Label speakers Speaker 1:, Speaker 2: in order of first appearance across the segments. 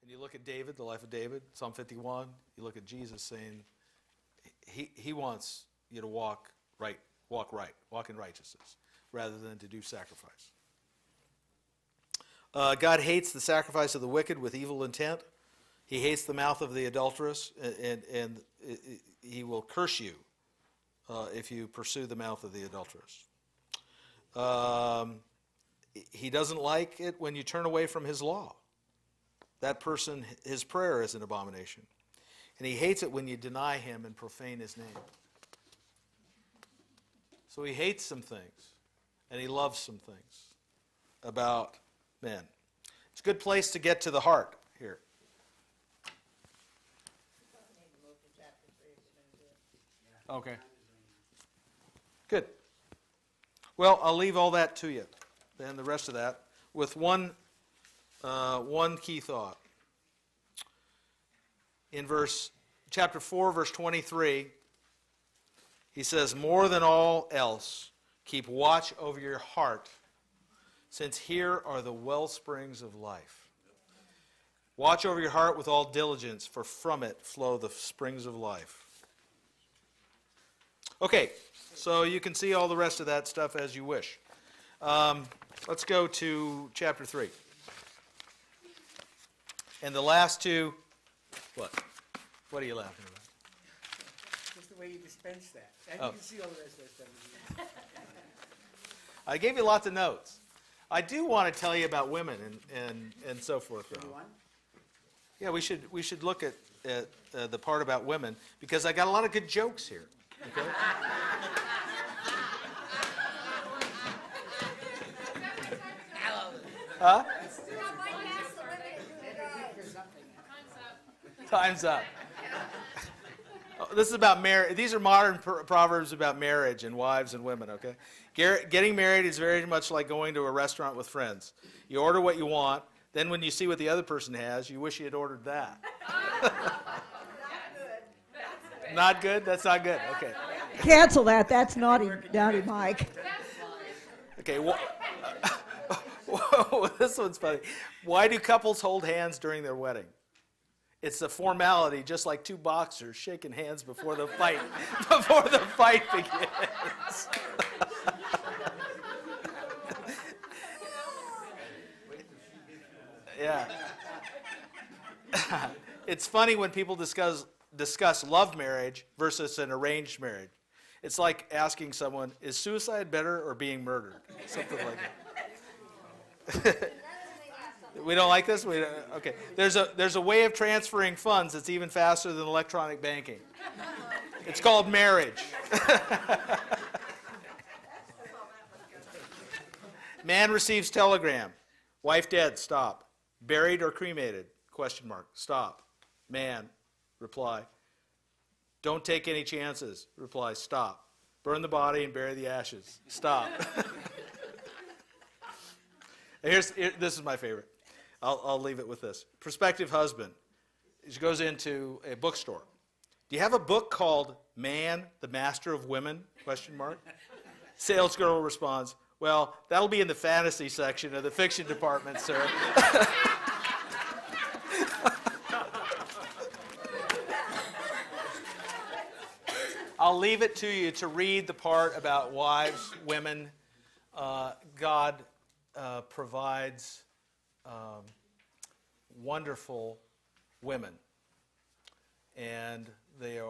Speaker 1: When you look at David, the life of David, Psalm 51, you look at Jesus saying he wants you to walk in righteousness, rather than to do sacrifice. God hates the sacrifice of the wicked with evil intent. He hates the mouth of the adulteress, and he will curse you if you pursue the mouth of the adulteress. He doesn't like it when you turn away from his law. That person, his prayer is an abomination. And he hates it when you deny him and profane his name. So he hates some things, and he loves some things about men. It's a good place to get to the heart here. Okay. Good. Well, I'll leave all that to you, then the rest of that, with one key thought. In chapter 4, verse 23, he says, "More than all else, keep watch over your heart, since here are the well springs of life." Watch over your heart with all diligence, for from it flow the springs of life. Okay, so you can see all the rest of that stuff as you wish. Let's go to chapter 3. And the last two, what? What are you laughing about?
Speaker 2: Just the way you dispense that. And
Speaker 1: Oh.
Speaker 2: you can see all the rest of that stuff.
Speaker 1: I gave you lots of notes. I do want to tell you about women and so forth, though.
Speaker 2: Anyone?
Speaker 1: Yeah, we should look at the part about women, because I got a lot of good jokes here. Okay? Huh? Time's up. Oh, this is about marriage. These are modern proverbs about marriage and wives and women, okay? Getting married is very much like going to a restaurant with friends. You order what you want, then when you see what the other person has, you wish you had ordered that. Not good? That's not good. Okay.
Speaker 3: Cancel that. That's naughty, Mike.
Speaker 1: Okay. This one's funny. Why do couples hold hands during their wedding? It's a formality, just like two boxers shaking hands before the fight begins. Yeah. It's funny when people discuss love marriage versus an arranged marriage. It's like asking someone, is suicide better or being murdered? Something like that. We don't like this? Okay. There's a way of transferring funds that's even faster than electronic banking. It's called marriage. Man receives telegram. Wife dead. Stop. Buried or cremated? Question mark. Stop. Man. Reply. Don't take any chances. Reply. Stop. Burn the body and bury the ashes. Stop. This is my favorite. I'll leave it with this. Prospective husband. He goes into a bookstore. Do you have a book called Man, the Master of Women? Question mark. Sales girl responds, well, that'll be in the fantasy section of the fiction department, sir. I'll leave it to you to read the part about wives, women. God provides wonderful women, and they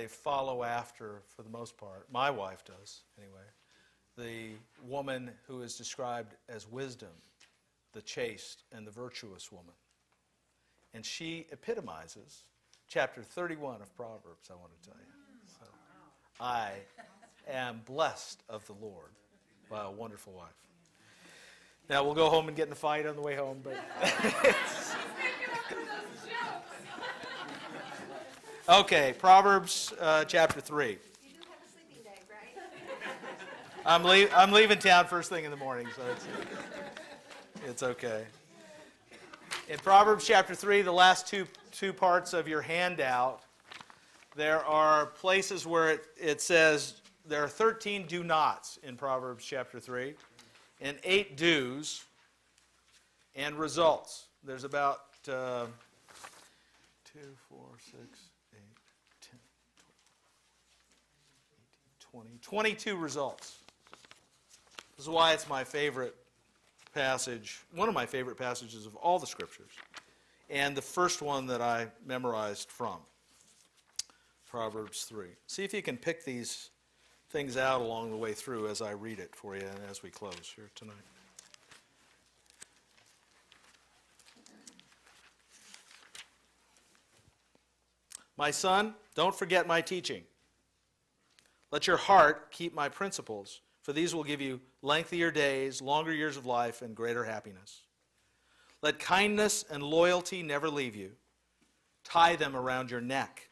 Speaker 1: follow after, for the most part. My wife does, anyway. The woman who is described as wisdom, the chaste and the virtuous woman. And she epitomizes chapter 31 of Proverbs, I want to tell you. So, I am blessed of the Lord by a wonderful wife. Now, we'll go home and get in a fight on the way home, but... Okay, Proverbs chapter 3.
Speaker 4: You do have a sleeping day, right?
Speaker 1: I'm leaving town first thing in the morning, so it's okay. In Proverbs chapter 3, the last two parts of your handout, there are places where it says there are 13 do nots in Proverbs chapter 3, and 8 do's and results. There's about 2, 4, 6, 8, 10, 12, 18, 20, 22 results. This is why it's my favorite passage, one of my favorite passages of all the Scriptures, and the first one that I memorized from, Proverbs 3. See if you can pick these things out along the way through as I read it for you and as we close here tonight. My son, don't forget my teaching. Let your heart keep my principles, for these will give you lengthier days, longer years of life, and greater happiness. Let kindness and loyalty never leave you. Tie them around your neck.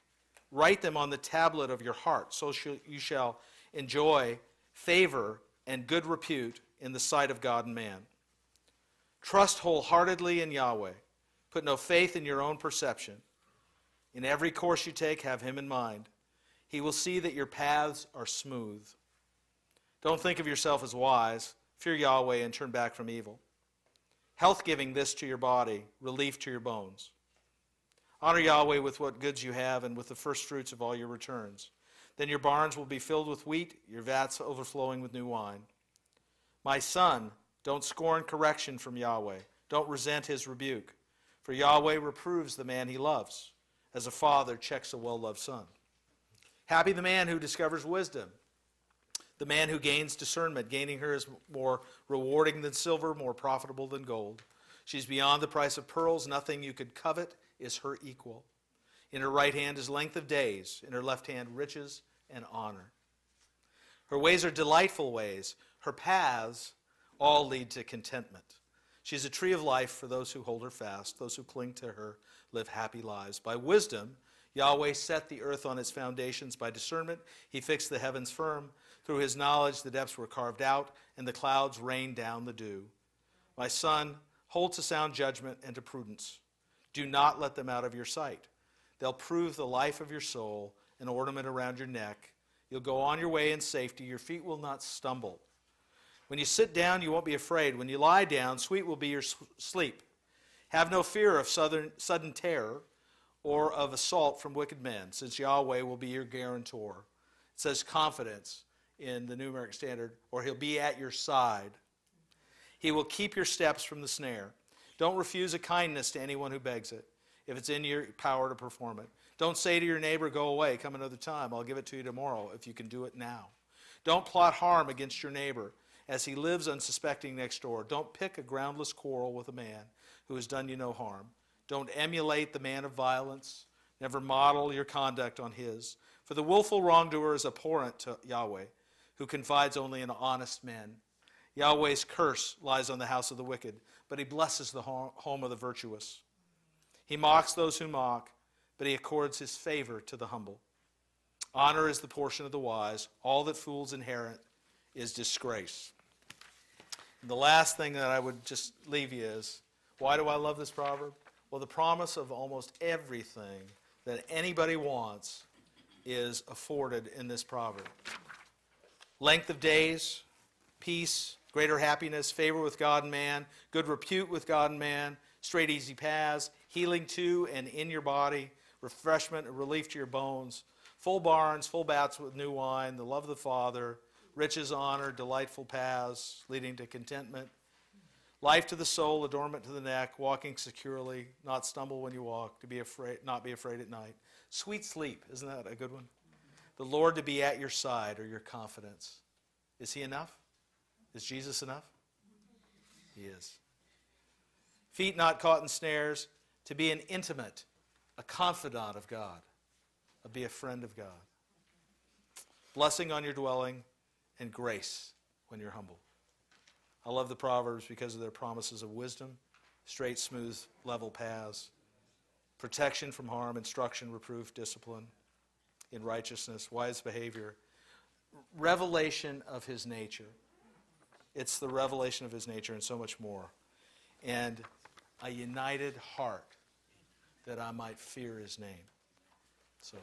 Speaker 1: Write them on the tablet of your heart, so you shall enjoy favor and good repute in the sight of God and man. Trust wholeheartedly in Yahweh. Put no faith in your own perception. In every course you take, have him in mind. He will see that your paths are smooth. Don't think of yourself as wise. Fear Yahweh and turn back from evil. Health giving this to your body, relief to your bones. Honor Yahweh with what goods you have and with the first fruits of all your returns. Then your barns will be filled with wheat, your vats overflowing with new wine. My son, don't scorn correction from Yahweh. Don't resent his rebuke. For Yahweh reproves the man he loves, as a father checks a well-loved son. Happy the man who discovers wisdom, the man who gains discernment. Gaining her is more rewarding than silver, more profitable than gold. She's beyond the price of pearls. Nothing you could covet is her equal. In her right hand is length of days, in her left hand riches and honor. Her ways are delightful ways. Her paths all lead to contentment. She's a tree of life for those who hold her fast. Those who cling to her live happy lives. By wisdom, Yahweh set the earth on its foundations. By discernment, he fixed the heavens firm. Through his knowledge, the depths were carved out, and the clouds rained down the dew. My son, hold to sound judgment and to prudence. Do not let them out of your sight. They'll prove the life of your soul, an ornament around your neck. You'll go on your way in safety. Your feet will not stumble. When you sit down, you won't be afraid. When you lie down, sweet will be your sleep. Have no fear of sudden terror or of assault from wicked men, since Yahweh will be your guarantor. It says confidence in the New American Standard, or he'll be at your side. He will keep your steps from the snare. Don't refuse a kindness to anyone who begs it, if it's in your power to perform it. Don't say to your neighbor, go away, come another time, I'll give it to you tomorrow, if you can do it now. Don't plot harm against your neighbor, as he lives unsuspecting next door. Don't pick a groundless quarrel with a man who has done you no harm. Don't emulate the man of violence. Never model your conduct on his. For the willful wrongdoer is abhorrent to Yahweh, who confides only in honest men. Yahweh's curse lies on the house of the wicked, but he blesses the home of the virtuous. He mocks those who mock, but he accords his favor to the humble. Honor is the portion of the wise. All that fools inherit is disgrace. And the last thing that I would just leave you is, why do I love this proverb? Well, the promise of almost everything that anybody wants is afforded in this proverb. Length of days, peace, greater happiness, favor with God and man, good repute with God and man, straight, easy paths, healing to and in your body, refreshment and relief to your bones, full barns, full vats with new wine, the love of the Father, riches, honor, delightful paths leading to contentment, life to the soul, adornment to the neck, walking securely, not stumble when you walk, not be afraid at night. Sweet sleep, isn't that a good one? The Lord to be at your side or your confidence. Is he enough? Is Jesus enough? He is. Feet not caught in snares, to be an intimate, a confidant of God, be a friend of God. Blessing on your dwelling and grace when you're humble. I love the Proverbs because of their promises of wisdom, straight, smooth, level paths, protection from harm, instruction, reproof, discipline, in righteousness, wise behavior, revelation of his nature. It's the revelation of his nature and so much more. And a united heart that I might fear his name. So